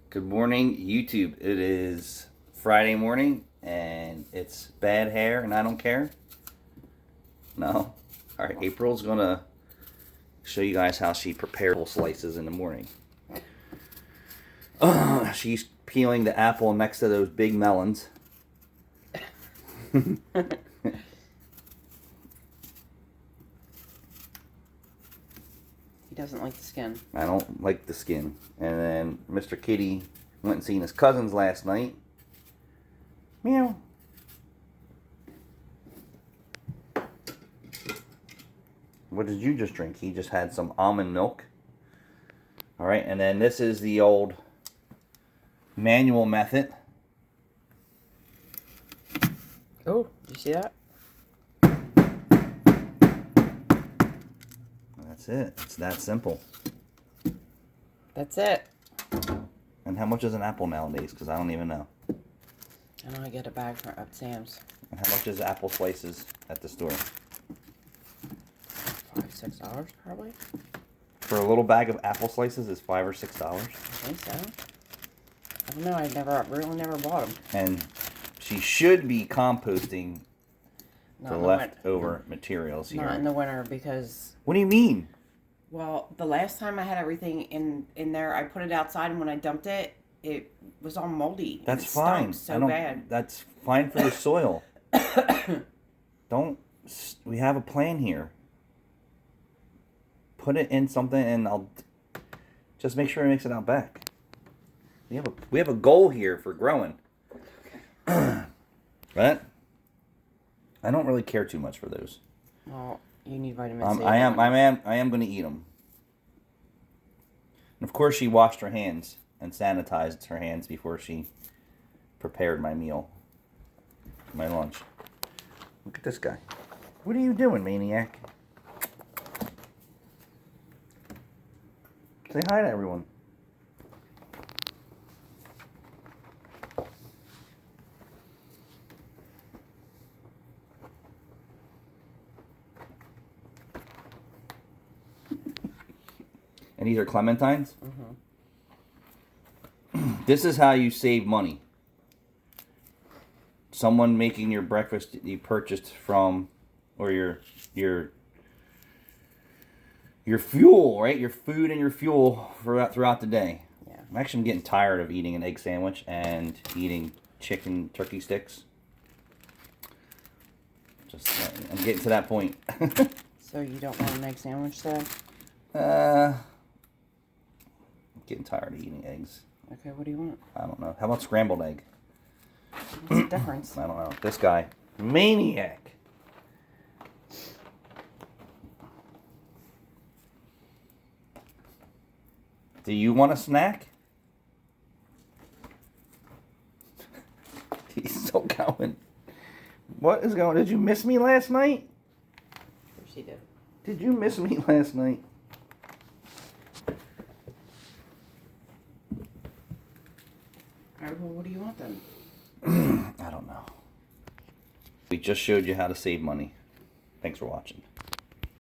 Good morning, YouTube. It is Friday morning and it's bad hair and I don't care. No. Alright, April's gonna show you guys how she prepares apple slices in the morning. She's peeling the apple next to those big melons. He doesn't like the skin. I don't like the skin. And then Mr. Kitty went and seen his cousins last night. Meow. What did you just drink? He just had some almond milk. Alright, and then this is the old manual method. Oh, did you see that? That's it. It's that simple. That's it. And how much is an apple nowadays? Because I don't even know. I know I get a bag from at Sam's. And how much is apple slices at the store? $5-6 probably. For a little bag of apple slices is $5 or $6. I think so. I don't know. I really never bought them. And she should be composting the leftover materials here. Not in the winter because. What do you mean? Well, the last time I had everything in there, I put it outside, and when I dumped it, it was all moldy. That's and it fine. stunk so bad. That's fine for the soil. We have a plan here. Put it in something, and I'll just make sure it makes it out back. We have a goal here for growing. But I don't really care too much for those. Well, you need vitamin C. I am going to eat them. And of course, she washed her hands and sanitized her hands before she prepared my meal, my lunch. Look at this guy. What are you doing, maniac? Say hi to everyone. And these are clementines? Mm-hmm. This is how you save money. Someone making your breakfast you purchased from, or your fuel, right? Your food and your fuel throughout the day. Yeah. I'm getting tired of eating an egg sandwich and eating chicken turkey sticks. I'm getting to that point. So you don't want an egg sandwich today? I'm getting tired of eating eggs. Okay, what do you want? I don't know. How about scrambled egg? What's the difference? I don't know. This guy, maniac. Do you want a snack? He's still going. What is going on? Did you miss me last night? Of course he did. Did you miss me last night? Alright, well, what do you want then? I don't know. We just showed you how to save money. Thanks for watching.